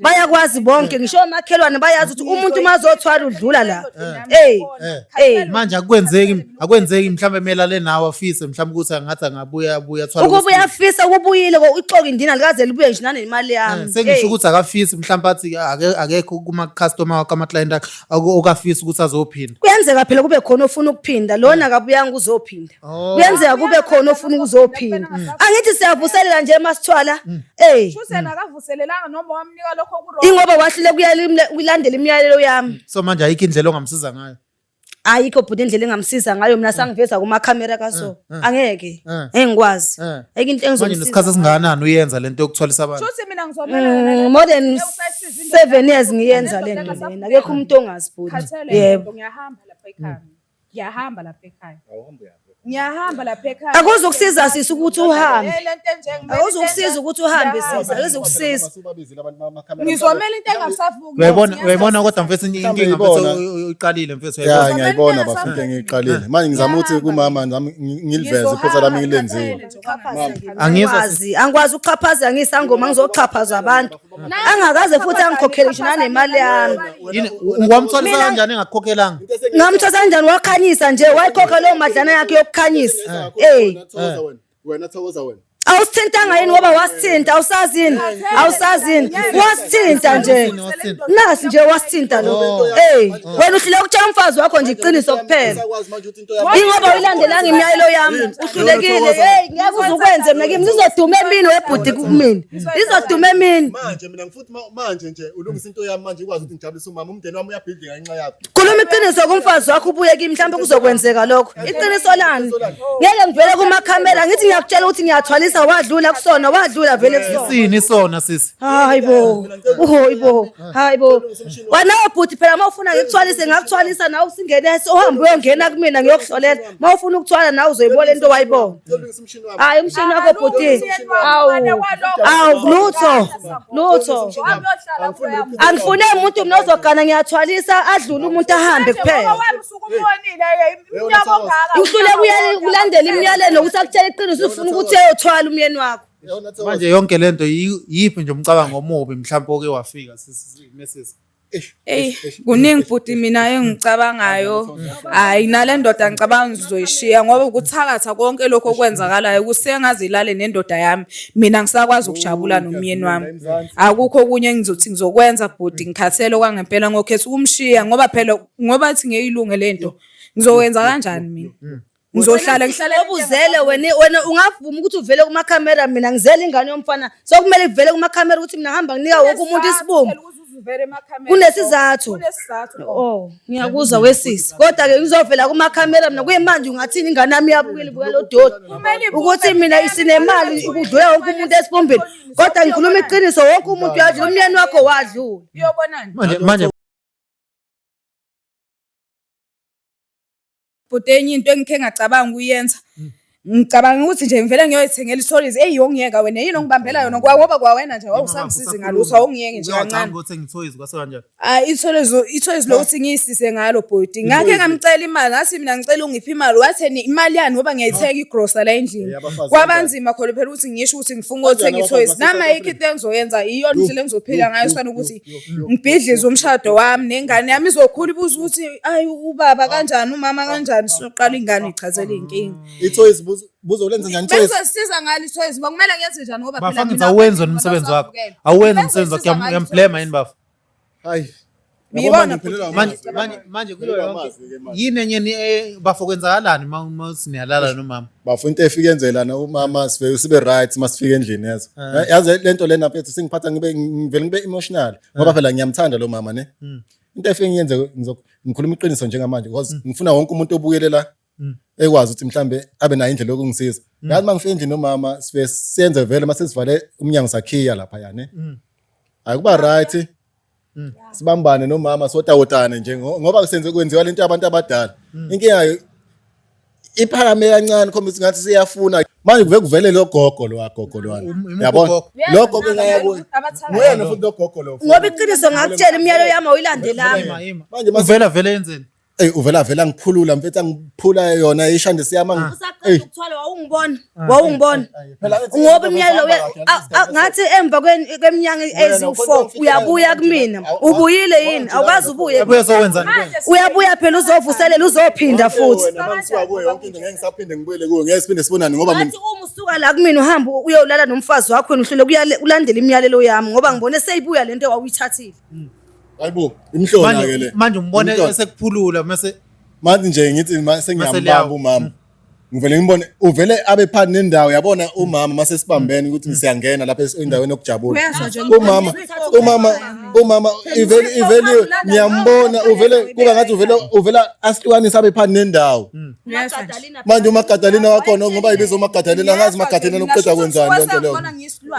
Speaker 1: Bayakwazi bonke ngisho omakhelwane bayazi ukuthi umuntu mazothwala udlula la.
Speaker 3: Manje akwenzeki mhlambe melale nawe afise mhlambe ukuthi angathi angabuya thwala.
Speaker 1: Ukuba uyafisa ukubuyile uxoka indina likaze libuye nje nanemali yami.
Speaker 3: Sengisho ukuthi akafisi mhlambe athi akekho kuma customer wakhe ama client okafisa ukuthi azophinda.
Speaker 1: Kuyenzeka phela kube khona ofuna ukuphinda lona akabuyanga uzophinda. Kuyenzeka kube khona ofuna ukuzophinda. Angithi siyavuselela nje masithwala.
Speaker 2: Shusena akavuselelanga noma wamnika lokho ku
Speaker 1: ingoba wahlule kuyalandela imiyalelo yami.
Speaker 3: So manje ayikho indlela ongamsiza ngayo.
Speaker 1: Ayikho bhuti indlela engamsiza ngayo mina sangiveza kuma-camera kaso. Angeke. Engikwazi. Ayikho into engizomsiza.
Speaker 3: Manje nesikhathi esingakanani uyenza lento yokuthwalisa abantu?
Speaker 2: Shuthi mina ngizomela
Speaker 1: more than 7 years ngiyenza lento lena. Akekho umuntu ongazi bhuti. Yebo.
Speaker 2: Ngiyahamba lapha ekhaya. Ngiyahamba lapha ekhaya. Ngiyahamba lapha ekhaya.
Speaker 1: Akuzukusiza sisi ukuthi uhambe. Akuzukusiza ukuthi uhambe sisi. Akuzukusiza.
Speaker 2: Ngizomela into engasavuki.
Speaker 3: Uyayibona kodwa mfethu inkinga mfethu uyiqalile mfethu
Speaker 4: ya ngiyayibona bafike ngiyiqalile manje ngizama ukuthi kumama ngiliveze iphutha lami ngilenzile.
Speaker 1: Angikwazi ukuchaphaza ngisangoma ngizochaphaza abantu. Angakaze futhi angikhokhele nje nanemali yami.
Speaker 3: Yini ungwamthwalisa kanjani engakhokhelanga?
Speaker 1: Ngamthwasa kanjani wakhanyisa nje wayikhokha leyo madlana yakhe yokukhanyisa.
Speaker 4: Wena thokoza wena.
Speaker 1: Awusithintanga yini ngoba wasithinta awusazini wasithinta nje nasi nje wasithinta lo wena uhlule ukutshela umfazi wakho nje iqiniso kuphela ingoba uyilandelanga imiyalelo yami uhlulekile ngeke uzukwenze mina kimi nizoduma emini webhuti kumina izoduma emini
Speaker 4: manje mina ngifuthi manje nje ulungisa into yami manje ikwazi ukuthi ngijabulise umama umndeni wami uyabuildinga ngenxa yakho
Speaker 1: khuluma iqiniso kumfazi wakho ubuye kimi mhlawumbe kuzokwenzeka lokho iqiniso lani ngeke ngivele kumakhamera ngithi ngiyakutshela ukuthi ngiyathwalisa wadlula kusona wadlula vele kusona
Speaker 3: Sini sona sisi.
Speaker 1: hayibo wena webhuti phela mawufuna ngikuthwalise ngakuthwalisa nawe usingene uhambe uyongena kumina ngiyokuhlolela mawufuna ukuthwala nawe uzoyibona into wayibona hayi umshini wakho bhuti awu lutho angifune umuntu mina ozogana ngiyathwalisa adlule umuntu ahambe kuphela uhlule ulandela imiyalelo ukuthi akutshela iqiniso ufuna ukuthi uyothwala umyeni wakho
Speaker 3: Manje yonke lento yiphi nje umcabango omubi mhlawumbe oke wafika sisi message.
Speaker 2: Kuningi futhi mina engicabangayo hayi nale ndoda ngicabanga ngizoyishiya ngoba ukuthakatha konke lokho okwenzakalayo kusengazilale nendoda yami mina ngisakwazi ukujabula nomyeni wami akukho kunye engizothi ngizokwenza bhuti ngikhathele kwangempela ngokhetha ukumshiya ngoba phela ngoba thi ngeyilunge lento ngizokwenza kanjani mina ngizohlala
Speaker 1: obuzele wena ungavuma ukuthi uvele kumakhamera mina ngizele ingane yomfana sokumele kuvele kumakhamera ukuthi mina hamba nginika wonke umuntu isibumbu kunesizathu ngiyakuzwa wesisi kodwa ke ngizovela kumakhamera mina kuyemanje ungathini ingane yami iyabukile buka lo doti ukuthi mina isinemali ukudlula wonke umuntu esibumbeni kodwa ngikhuluma iqiniso wonke umuntu uyadlula umyeni wakho wadlula
Speaker 2: uyobonani
Speaker 3: Manje
Speaker 2: but enye into engikhe ngacabanga ukuyenza ngicabanga ukuthi nje ngivele ngiyoyithengela istories eyongiyeka wena yini ongibambela yona ngoba kwawena nje wawusangisizi ngaluso awungiyeke nje kancane
Speaker 3: ukuthi ngithoyizi kwase kanjani
Speaker 2: ithoyizi lokuthi ngiyisise ngalo bhodi ngakhe ngamcela imali ngathi mina ngicela ungiphi imali watheni imali yani ngoba ngiyayithenga igrocery la endlini kwabanzima khona phela ukuthi ngisho ukuthi ngifuna ukuthenga ithoyizi nama yikho into engizoyenza iyo ndlela engizophila ngayo sifana ukuthi ngibhidlize umshado wami nengane yami izokhula ibuza ukuthi ayi ubaba kanjani umama kanjani soqala ingane ichazela inkinga
Speaker 4: ithoyizi buzolenza njani ithoyizi
Speaker 2: bezosiza ngalo ithoyizi kumele ngiyenze njani ngoba phela
Speaker 3: Bafana awuwenze umsebenzi wakho awuwenze umsebenzi wakho ngiyamblema yini bafu
Speaker 4: hayi
Speaker 2: ngibona
Speaker 3: manje kulo yonke yini enye bafokwenzakalani masiniyalala nomama
Speaker 4: bafu into efika enzelana umama sibe right masifika endlini yezo yazi lento lena mfethu singiphatha ngivele ngibe emotional ngoba phela ngiyamthanda lo mama ne into efika ngiyenze ngikhuluma iqiniso njengamanje because ngifuna wonke umuntu obuyelela ekwazi ukuthi mhlambe abe nayo indlela yokungisiza yazi mangifika endlini nomama siyenze vele mase sivale umnyango sakhiya lapha yana akuba right sibambane nomama sotawotane nje ngoba kusenze kwenziwa lento yabantu abadala inkinga iphakame kancane khombisa ngathi siyafuna manje kuvele lo gogo lo agogo lwana yabona lo gogo ngayabona nguyena futhi lo gogo lo
Speaker 1: ngoba iqiniso ngakutshela imiyalelo yami awuyilandelanga
Speaker 4: manje
Speaker 3: uvela yenzeni
Speaker 4: uvela ngiphulula mfethu ngiphula yona ishande siyama
Speaker 1: usaqala wawungibona ngoba imiyalelo ngathi emva kweminyaka ezi4 uyabuya kumina ubuyile yini awukazi ubuye
Speaker 3: uzokwenzani
Speaker 1: uyabuya phela uzovuselela uzophinda futhi
Speaker 4: namangisiwa kuyo yonke into ngeke ngisaphinde ngibuyele kuyo ngeke siphinde sibonane ngoba mina
Speaker 1: ngathi uma usuka la kumina uhamba uyolala nomfazi wakho wena uhlule ulandela imiyalelo yami ngoba ngibone seyibuya lento wawuyithathile
Speaker 4: hayibo imhlona ke le
Speaker 3: manje umbone esekuphulula mase
Speaker 4: manje nje ngithi sengiyambamba umama ngivele ngibone uvele abe phakathi nendawo yabona umama mase sibambene ukuthi siyangena lapha endaweni yokujabula umama ivele ngiyambona uvele kuba ngathi uvela asihlukanisa abe phakathi nendawo manje uMagadalena wakhona ngoba ibizo uMagadalena ngazi uMagadalena ukuqeda kwenzani lento leyo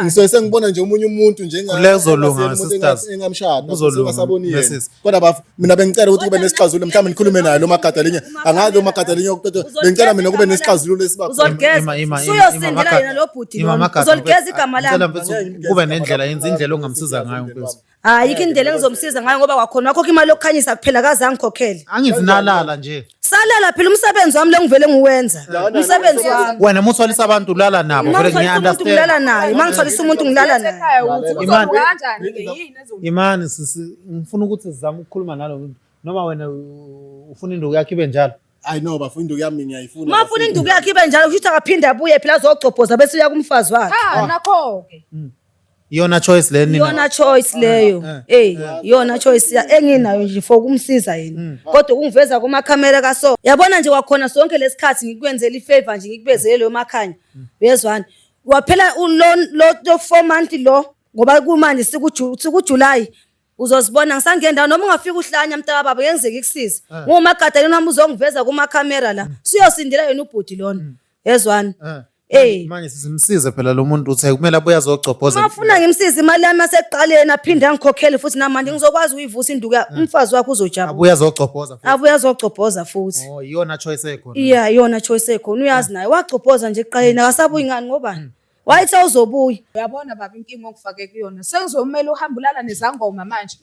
Speaker 4: ngisoye sengibona nje omunye umuntu
Speaker 3: lezolunga sisters
Speaker 4: engamshada singasaboniye kodwa mina bengicela ukuthi kube nesixazululo mhlawumbe nikhulume naye lo Magadalena angazi uMagadalena yokuqeda bengicela mina kube nesixazululo esiba
Speaker 1: uzolgezisindela yena lo bhuti uzolgeza igama lami
Speaker 3: kube nendlela yenza indlela ongamsiza ngayo Nkosi
Speaker 1: ayikho indlela engizomsiza ngayo ngoba kwakhona wakho imali yokukhanyisa kuphela kaze angikhokhele
Speaker 3: angithi nalala nje
Speaker 1: salala phela umsebenzi wami lo ngivele ngiwenza umsebenzi wami
Speaker 3: wena muthwalisa abantu ulala nabo vele
Speaker 1: umuntu ngilala naye mangithwalisa umuntu ngilala naye
Speaker 3: imani ngifuna ukuthi sizame ukukhuluma nalo noma wena ufuna induku yakho ibe njalo
Speaker 4: I know bafuna induku yami ngiyayifuna.
Speaker 1: Mafuna induku yakhe ibe njalo kusho akaphinda abuye phela azogcobhoza bese uya kumfazi wakhe.
Speaker 2: Nakho-ke.
Speaker 3: Iyona choice le nina.
Speaker 1: Iyona choice leyo. Iyona choice enginayo nje for ukumsiza yena. Kodwa ukungiveza kuma camera kaso. Yabona nje kwakhona sonke lesikhathi ngikukwenzela ifavor nje ngikubezele lo makhanya. Uyezwana? Waphela lo 4 month lo ngoba kumanje sikuJuly. Uzosibona ngisangendawo noma ungafika uhlanya mntaka baba ngenzeke ikusiza. Ngumagada nami uzongiveza kuma camera la. Siyosindela yena ubhudi lona. Yezwana?
Speaker 3: Manje sisimsize phela lo muntu uthe kumele abuye azogcobhoza.
Speaker 1: Mafuna ngimsize imali yami aseqaleni aphinde angikhokhele futhi namanje ngizowazi uyivusa induku umfazi wakhe uzojabula.
Speaker 3: Abuye azogcobhoza futhi.
Speaker 1: Abuye azogcobhoza futhi.
Speaker 3: Iyona choice ekhona.
Speaker 1: Yeah, iyona choice ekhona. Uyazi naye wagcobhoza nje eqaleni akasabuyi ngani ngobani? Wayithi uzobuya.
Speaker 2: Uyabona baba inkinga okufake kuyona. Sengizomela uhamba ulala nezangoma manje.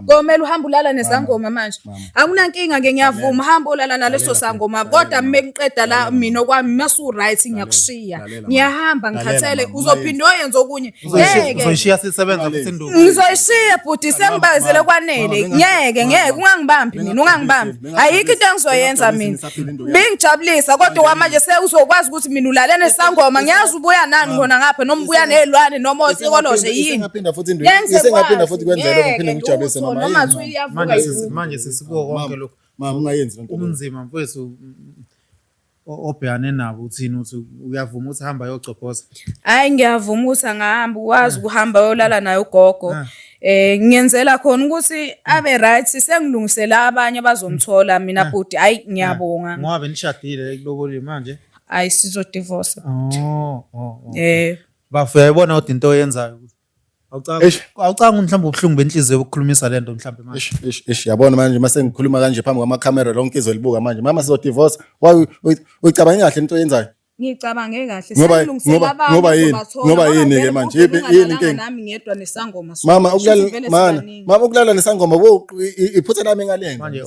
Speaker 2: Komela uhamba ulala nezangoma manje. Akunankinga ke ngiyavuma hamba ulala naleso sangoma kodwa mengiqeda la mina okwami masu right ngiyakushiya. Ngiyahamba ngikhathele uzophinda oyenza okunye. Ngeke.
Speaker 3: Uzoyishiya sisebenza futhi induku.
Speaker 2: Ngizoyishiya bhuti sengibazele kwanele. Ngeke ungangibambi mina ungangibambi. Ayikho into engizoyenza mina. Bengijabulisa kodwa kwamanje uzokwazi ukuthi mina ulale nesangoma ngiyazi ubuya nani khona ngapha noma ubuya nezilwane noma osikoloje yini.
Speaker 4: Ngaphinda futhi induku. Ngaphinda futhi kwenzele kuphinde ngijabulise
Speaker 2: noma uyavuka
Speaker 3: manje sisikuwo konke lokho.
Speaker 4: Mama ungayenzi lento.
Speaker 3: Umnzima mfowethu obhekane nabo uthini uthi uyavuma ukuthi hamba yogcobhoza.
Speaker 2: Hayi ngiyavuma ukuthi angahamba ukwazi ukuhamba yolala naye ugogo. Ngiyenzela khona ukuthi abe right sengilungisela abanye bazomthola mina bhuti hayi ngiyabonga.
Speaker 3: Ngoba nishadile kulobole manje.
Speaker 2: Hayi sizo divorce.
Speaker 3: Bafu uyayibona ukuthi into oyenzayo ukuthi awucanga mhlawumbe ubuhlungu benhliziyo ukukhulumisa lento mhlawumbe manje.
Speaker 4: Yabona manje mase ngikhuluma kanje phambi kwama camera lonke izolibuka manje mama sizo divorce uyicabanga kahle into oyenzayo.
Speaker 2: Ngicabange kahle sengilungisela
Speaker 4: ngoba yini ke manje yini inkinga
Speaker 2: nami ngedwa nesangoma
Speaker 4: mama ukulala nesangoma wo iphutha lami engalenga
Speaker 3: manje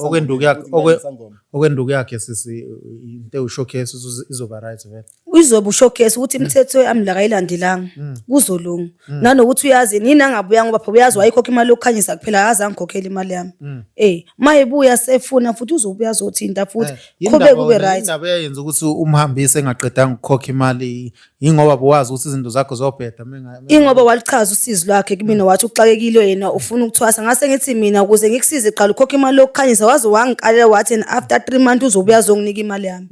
Speaker 3: okwenduku yakhe sisi into ushowcase izoba right vele
Speaker 1: uzoba ushowcase ukuthi imithetho yami la kayilandelanga kuzolunga nanokuthi uyazi nini angabuya ngoba phela uyazi wayikhokha imali yokukhanyisa kuphela akaze angikhokhela imali yami mayebuya sefuna futhi uzobuya azothinta futhi kube kube right.
Speaker 3: Indaba yenza ukuthi umhambise engaqedanga ukukhokha imali ingoba buwazi ukuthi izinto zakho zobheda
Speaker 1: ingoba walichaza usizi lwakhe kimi wathi uxakekile yena ufuna ukuthwasa ngase ngithi mina ukuze ngikusize qala ukhokha imali yokukhanyisa wazi wangikalela wathi after 3 months uzobuya azonginika imali yami.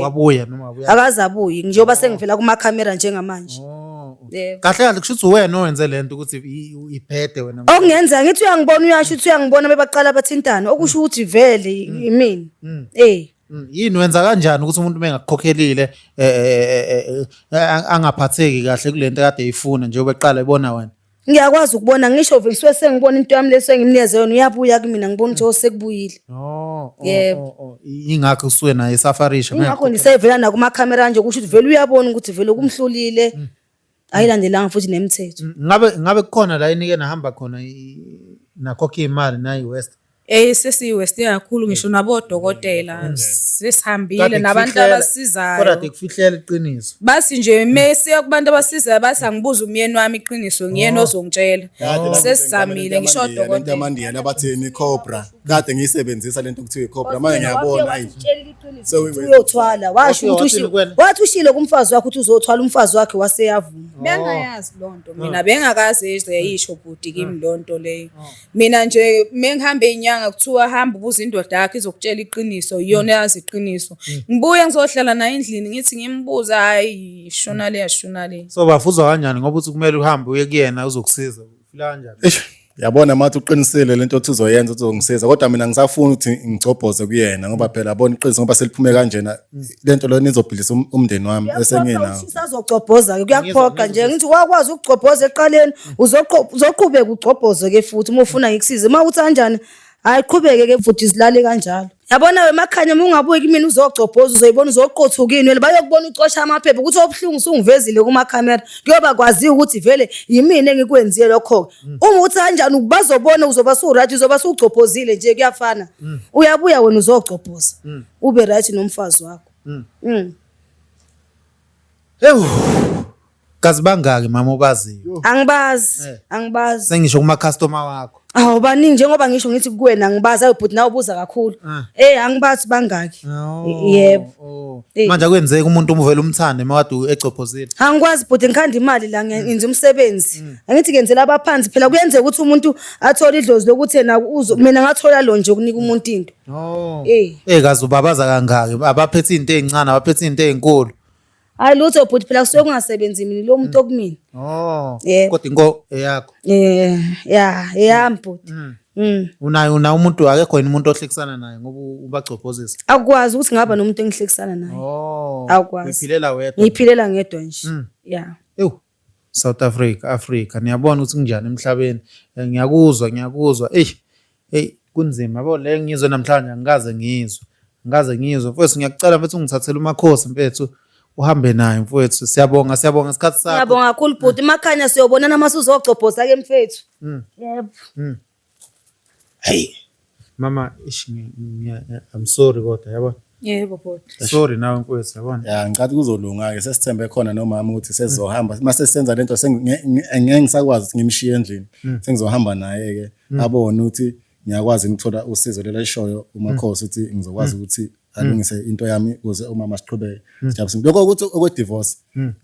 Speaker 3: Wabuya noma wabuya
Speaker 1: akazabuyi njengoba sengivela kuma camera njengamanje.
Speaker 3: Kahle kahle kusho ukuthi wena owenze lento ukuthi iphede wena.
Speaker 1: Okungenza ngithi uyangibona uyasho ukuthi uyangibona bebaqala bathintana okusho ukuthi vele yimini.
Speaker 3: Yini wenza kanjani ukuthi umuntu mengakukhokhelile angaphatheki kahle kulento kade eyifuna njengoba eqala ebona wena?
Speaker 1: Ngiyakwazi ukubona ngisho vele sengibona into yami lesengimnikeze yona uyabuya kimi ngibona ukuthi sekubuyile. Yebo.
Speaker 3: Ingakho usuwe naye safarisha
Speaker 1: manje. Ngakho nisevela na kuma camera nje kusho ukuthi vele uyabona ukuthi vele kumhlulile ayilandelanga futhi nemithetho.
Speaker 3: Ngabe kukhona la inike nahamba khona nakhokha imali na iWest.
Speaker 2: Sesi-West kakhulu ngisho nabodokotela sesihambile nabantu abasizayo.
Speaker 3: Kodwa dekufihlela iqiniso.
Speaker 2: Basi nje mase kubantu abasizayo basi angibuza umyeni wami iqiniso ngiyena ozongitshela. Sesizamile ngisho odokotela.
Speaker 4: Amandiyana batheni Cobra. Kade ngiyisebenzisa lento kuthiwa iCobra manje ngiyabona hayi.
Speaker 1: So uyothwala washo ukuthi wathi ushilo kumfazi wakhe ukuthi uzothwala umfazi wakhe waseyavuma.
Speaker 2: Bengayazi lonto mina bengakaze ezeyisho bhuti kimi lonto leyo. Mina nje mengihambe inyanga kuthiwa hamba ubuza indoda yakhe izokutshela iqiniso iyona yazi iqiniso. Ngibuye ngizohlala naye endlini ngithi ngimbuza hayi shona le.
Speaker 3: So bafuzwa kanjani ngoba uthi kumele uhambe uye kuyena uzokusiza ufila kanjani?
Speaker 4: Yabona mathi uqinisile lento othi uzoyenza uzongisiza kodwa mina ngisafuna ukuthi ngicobhoze kuyena ngoba phela yabona iqiniso ngoba seliphume kanjena lento lo nizobhilisa umndeni wami esengina.
Speaker 1: Usazogcobhoza ke kuyakuphoqa nje ngithi wakwazi ukugcobhoza eqaleni uzoqhubeka ugcobhoze ke futhi uma ufuna ngikusize uma uthi kanjani ayiqhubeke ke futhi izilale kanjalo. Yabona wemakhanya uma ungabuye kimi uzogcobhoza uzoyibona uzoqothukini wena bayokubona ucosha amaphepha ukuthi obhlungu usungivezile kuma camera kuyoba kwazi ukuthi vele yimini engikwenziye lokho. Uma uthi kanjani ubazobona uzoba su right uzoba sugcobhozile nje kuyafana. Uyabuya wena uzogcobhoza ube right nomfazi wakho.
Speaker 3: Kazi bangaki mama obaziyo?
Speaker 1: Angibazi.
Speaker 3: Sengisho kuma customer wakho.
Speaker 1: Awu baningi njengoba ngisho ngithi kuwena ngibaza ubhuti nawe ubuza kakhulu. Angibathi bangaki. Yebo.
Speaker 3: Manje kwenzeka umuntu umvela umthande mawade ecophozile.
Speaker 1: Angikwazi bhuti ngikhanda imali la ngenza umsebenzi. Angithi ngenzela abaphansi phela kuyenzeka ukuthi umuntu athole idlozi lokuthi yena mina ngathola lo nje ukunika umuntu into.
Speaker 3: Kazi ubabaza kangaki abaphethe into ezincane abaphethe into ezinkulu.
Speaker 1: Hayi lutho bhuti phela kusuke kungasebenzi mina lo muntu okumina.
Speaker 3: Kodwa inko eyakho.
Speaker 1: Eyami bhuti.
Speaker 3: Unayo umuntu akekho yini umuntu ohlekisana naye ngoba ubacophozisa.
Speaker 1: Akwazi ukuthi ngaba nomuntu engihlekisana naye. Akwazi.
Speaker 3: Ngiphilela wedwa.
Speaker 1: Ngiphilela ngedwa nje.
Speaker 3: South Africa niyabona ukuthi kunjani emhlabeni. Ngiyakuzwa. Kunzima yabo le ngizwe namhlanje angikaze ngizwe. Mfowethu ngiyakucela mfethu ungithathele umakhosi mfethu. Uhambe naye mfowethu siyabonga isikhathi sakho.
Speaker 1: Ngiyabonga kakhulu bhuti makhanya siyobonana masuzogcobhoza ke mfethu. Yebo.
Speaker 3: Hey mama I'm sorry kodwa yabona.
Speaker 5: Yebo bhuti.
Speaker 3: Sorry nawe mfowethu yabona.
Speaker 4: Ngicathi kuzolunga ke sesithembe khona nomama ukuthi sezohamba mase senza lento ngeke ngisakwazi ukuthi ngimshiye endlini. Sengizohamba naye ke abone ukuthi ngiyakwazi ukuthola usizo lelishoyo umakhosi ukuthi ngizokwazi ukuthi alungise into yami ukuze umama siqhubeke sijabulise lokho ukuthi okwe divorce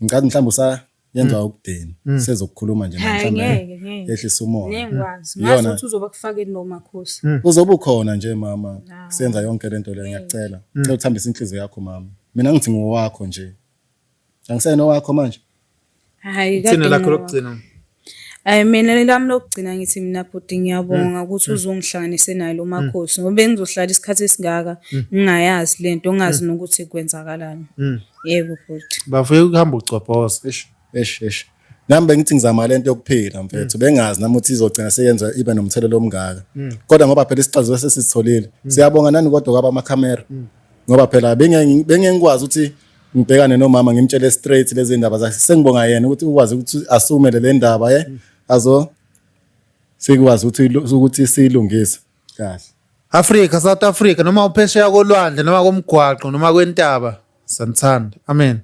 Speaker 4: ngicathi mhlawumbe usayenza ukudeni sezokukhuluma nje mhlawumbe ehlisa umoya
Speaker 5: ngiyakwazi ngazi ukuthi uzoba kufakeni nomakhosi
Speaker 4: uzoba ukhona nje mama senza yonke lento le ngiyacela ngicela uthambise inhliziyo yakho mama mina ngithi ngowakho nje angisena wakho manje
Speaker 5: hayi
Speaker 3: thina lakho lokugcina
Speaker 5: mina lami lokugcina ngithi mina bhuti ngiyabonga ukuthi uzongihlanganise naye lo makhosi ngoba bengizohlala isikhathi esingaka ngingayazi lento ongazi nokuthi kwenzakalani. Yebo bhuti.
Speaker 3: Bavuye ukuhamba ucophoza.
Speaker 4: Eish. Nami bengithi ngizama lento yokuphila mfethu bengazi nami ukuthi izogcina seyenza ibe nomthelelo omngaka. Kodwa ngoba phela isixazululo sesitholile. Siyabonga nani kodwa kwaba amakhamera. Ngoba phela bengengikwazi ukuthi ngibhekane nomama ngimtshele straight lezi ndaba zakhe. Sengibonga yena ukuthi ukwazi ukuthi asumele le ndaba azo sikwazi ukuthi silungise kahle.
Speaker 3: South Africa noma uphesheya kolwandle noma komgwaqo noma kwentaba sanithanda amen.